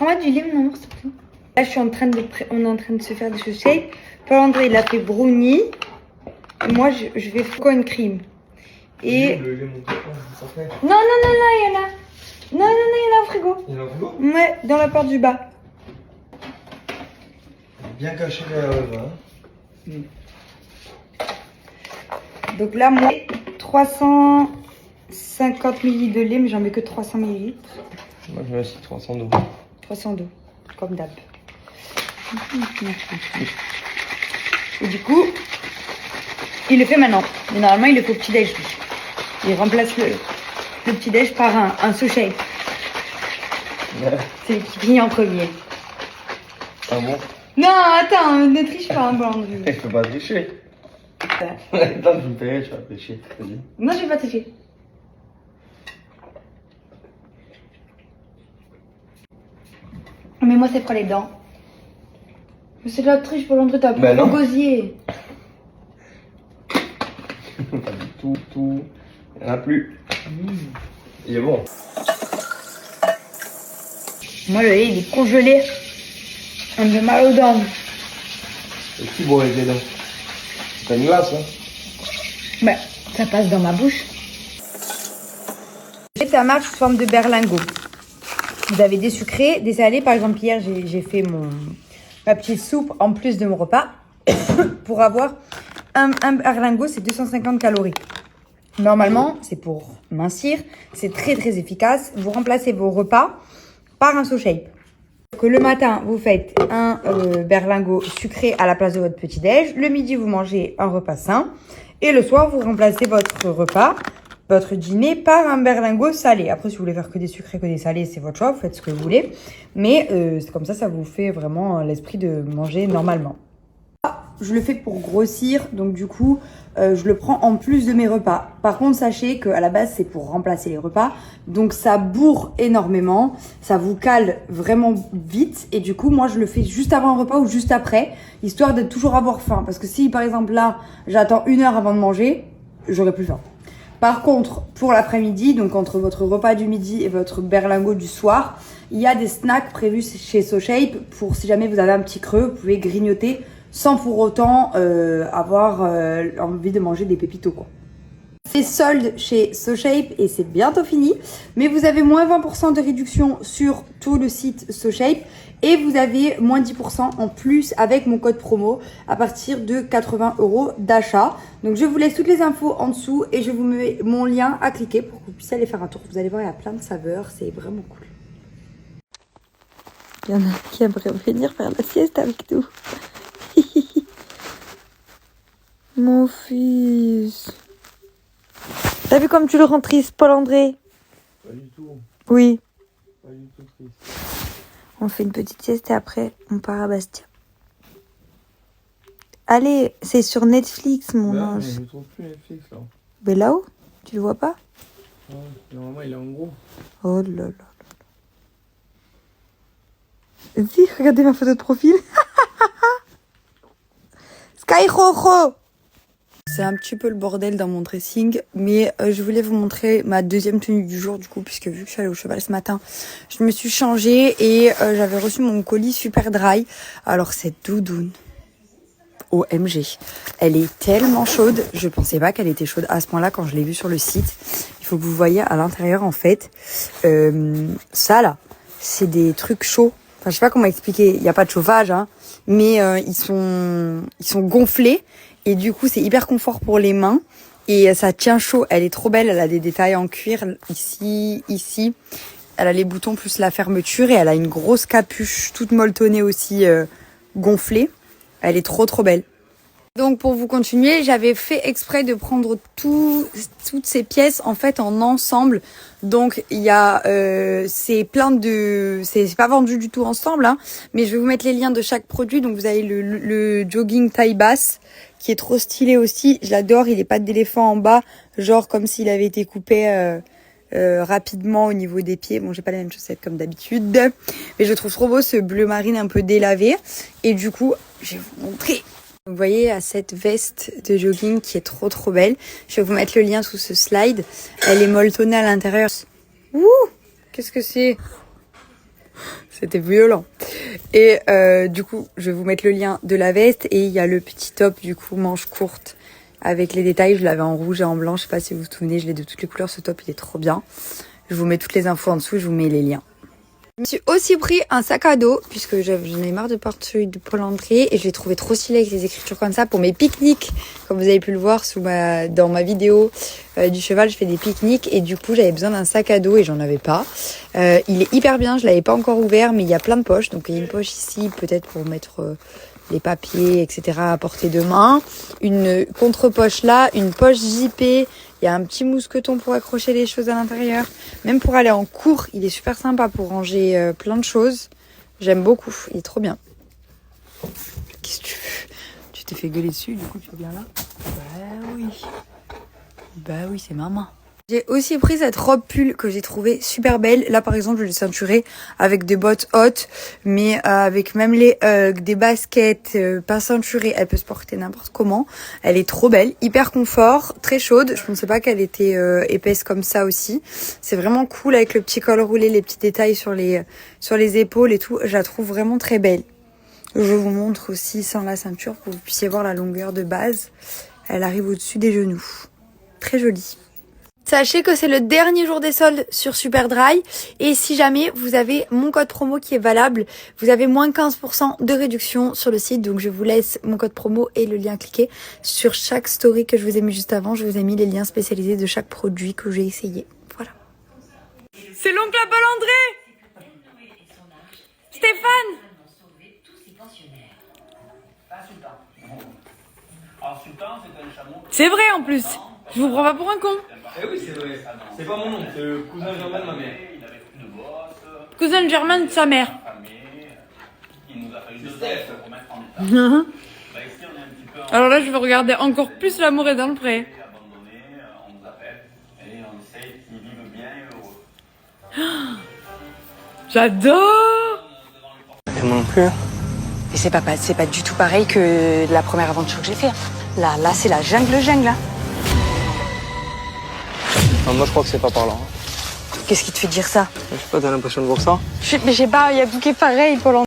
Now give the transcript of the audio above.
Prends-moi du lait, non, s'il te plaît. Là, on est en train de se faire des shapes. Paul-André, il a fait brownie. Et moi, je vais faire une cream. Et... Le lait monté, ça fait. Non, il y en a. Non, il y en a au frigo. Il y en a au frigo? Ouais, dans la porte du bas. Bien caché derrière le vin. Donc là, moi, 350 ml de lait, mais j'en mets que 300 ml. Moi, je mets aussi 300 d'eau. 300 d'eau, comme d'hab. Et du coup, il le fait maintenant. Mais normalement, il le fait au petit-déj, lui. Il remplace le petit-déj par un sous-shape. Ouais. C'est qui finit en premier. Ah bon? Non, attends, ne triche pas, hein, Blanc. Je peux pas tricher. Ouais. Attends, je me paierai, tu vas tricher. Vas-y. Non, je vais pas tricher. Mais moi, c'est pour les dents. Mais c'est de la triche pour l'entrée, t'as Ben pas non. gosier. Pas du tout. Il n'y en a plus. Il est bon. Moi, le lait, il est congelé. On me fait mal aux dents. Et qui boit avec les dents? C'est une glace, hein? Ben, ça passe dans ma bouche. Ça marche sous forme de berlingot. Vous avez des sucrés, des salés. Par exemple, hier, j'ai fait ma petite soupe en plus de mon repas. Pour avoir un berlingot, c'est 250 calories. Normalement, c'est pour mincir. C'est très, très efficace. Vous remplacez vos repas par un SoShape. Que le matin, vous faites un berlingot sucré à la place de votre petit-déj. Le midi, vous mangez un repas sain. Et le soir, vous remplacez votre repas, votre dîner, par un berlingot salé. Après, si vous voulez faire que des sucrés, que des salés, c'est votre choix. Vous faites ce que vous voulez. Mais c'est comme ça vous fait vraiment l'esprit de manger normalement. Je le fais pour grossir, donc du coup, je le prends en plus de mes repas. Par contre, sachez qu'à la base, c'est pour remplacer les repas. Donc ça bourre énormément, ça vous cale vraiment vite. Et du coup, moi, je le fais juste avant un repas ou juste après, histoire de toujours avoir faim. Parce que si, par exemple, là, j'attends 1 heure avant de manger, j'aurai plus faim. Par contre, pour l'après-midi, donc entre votre repas du midi et votre berlingot du soir, il y a des snacks prévus chez SoShape pour si jamais vous avez un petit creux, vous pouvez grignoter sans pour autant avoir envie de manger des pépitos, quoi. C'est solde chez SoShape et c'est bientôt fini, mais vous avez moins 20% de réduction sur tout le site SoShape et vous avez moins 10% en plus avec mon code promo à partir de 80 € d'achat. Donc je vous laisse toutes les infos en dessous et je vous mets mon lien à cliquer pour que vous puissiez aller faire un tour. Vous allez voir, il y a plein de saveurs, c'est vraiment cool. Il y en a qui aimeraient venir faire la sieste avec nous. Mon fils. T'as vu comme tu le rends triste, Paul-André? Pas du tout. Oui. Pas du tout triste. On fait une petite sieste et après, on part à Bastia. Allez, c'est sur Netflix, mon Là, ange. mais je ne trouve plus Netflix, là. Mais là-haut, tu le vois pas? Ouais, normalement, il est en gros. Oh là là. Si, regardez ma photo de profil. Sky Rojo. C'est un petit peu le bordel dans mon dressing, mais je voulais vous montrer ma deuxième tenue du jour du coup, puisque vu que je suis allée au cheval ce matin, je me suis changée et j'avais reçu mon colis super dry. Alors cette doudoune, OMG, elle est tellement chaude, je pensais pas qu'elle était chaude à ce point-là quand je l'ai vue sur le site. Il faut que vous voyez à l'intérieur en fait, ça là, c'est des trucs chauds. Enfin, je sais pas comment expliquer, il n'y a pas de chauffage, hein, mais ils sont gonflés. Et du coup, c'est hyper confort pour les mains. Et ça tient chaud. Elle est trop belle. Elle a des détails en cuir ici. Elle a les boutons plus la fermeture. Et elle a une grosse capuche toute molletonnée aussi gonflée. Elle est trop belle. Donc pour vous continuer, j'avais fait exprès de prendre toutes ces pièces en fait en ensemble. Donc il y a c'est pas vendu du tout ensemble, hein, mais je vais vous mettre les liens de chaque produit. Donc vous avez le jogging taille basse qui est trop stylé aussi. Je l'adore. Il est pattes d'éléphant en bas, genre comme s'il avait été coupé rapidement au niveau des pieds. Bon, j'ai pas les mêmes chaussettes comme d'habitude, mais je trouve trop beau ce bleu marine un peu délavé. Et du coup, je vais vous montrer. Vous voyez à cette veste de jogging qui est trop belle. Je vais vous mettre le lien sous ce slide. Elle est molletonnée à l'intérieur. Ouh, qu'est-ce que c'est? C'était violent. Et du coup, je vais vous mettre le lien de la veste. Et il y a le petit top, du coup, manche courte avec les détails. Je l'avais en rouge et en blanc. Je sais pas si vous vous souvenez, je l'ai de toutes les couleurs. Ce top, il est trop bien. Je vous mets toutes les infos en dessous. Je vous mets les liens. Je me suis aussi pris un sac à dos puisque j'en ai marre de porter de Paul André et je l'ai trouvé trop stylé avec les écritures comme ça pour mes pique-niques. Comme vous avez pu le voir dans ma vidéo du cheval, je fais des pique-niques et du coup j'avais besoin d'un sac à dos et j'en avais pas. Il est hyper bien, je l'avais pas encore ouvert mais il y a plein de poches. Donc il y a une poche ici peut-être pour mettre les papiers, etc. à portée de main. Une contre-poche là, une poche zippée. Il y a un petit mousqueton pour accrocher les choses à l'intérieur. Même pour aller en cours, il est super sympa pour ranger plein de choses. J'aime beaucoup, il est trop bien. Qu'est-ce que tu veux? Tu t'es fait gueuler dessus, du coup tu viens là? Bah oui, c'est maman. J'ai aussi pris cette robe pull que j'ai trouvée super belle. Là, par exemple, je l'ai ceinturée avec des bottes hautes, mais avec même des baskets pas ceinturées. Elle peut se porter n'importe comment. Elle est trop belle, hyper confort, très chaude. Je pensais pas qu'elle était épaisse comme ça aussi. C'est vraiment cool avec le petit col roulé, les petits détails sur les épaules et tout. Je la trouve vraiment très belle. Je vous montre aussi sans la ceinture pour que vous puissiez voir la longueur de base. Elle arrive au-dessus des genoux. Très jolie. Sachez que c'est le dernier jour des soldes sur Superdry et si jamais vous avez mon code promo qui est valable, vous avez moins 15% de réduction sur le site. Donc je vous laisse mon code promo et le lien cliqué sur chaque story que je vous ai mis juste avant. Je vous ai mis les liens spécialisés de chaque produit que j'ai essayé. Voilà. C'est l'oncle Paul André. Stéphane. C'est vrai en plus. Je vous prends pas pour un con. Eh oui, c'est vrai. C'est pas mon nom, c'est le cousin germain de ma mère. Cousin germain de sa mère. Alors là, je vais regarder encore plus L'amour est dans le pré. J'adore. Et moi non plus. Et c'est pas du tout pareil que la première aventure que j'ai fait. Là, c'est la jungle. Hein. Non, moi je crois que c'est pas par là. Qu'est-ce qui te fait dire ça? Je sais pas, t'as l'impression de voir ça? Mais j'ai pas, il y a bouquet pareil, Paul.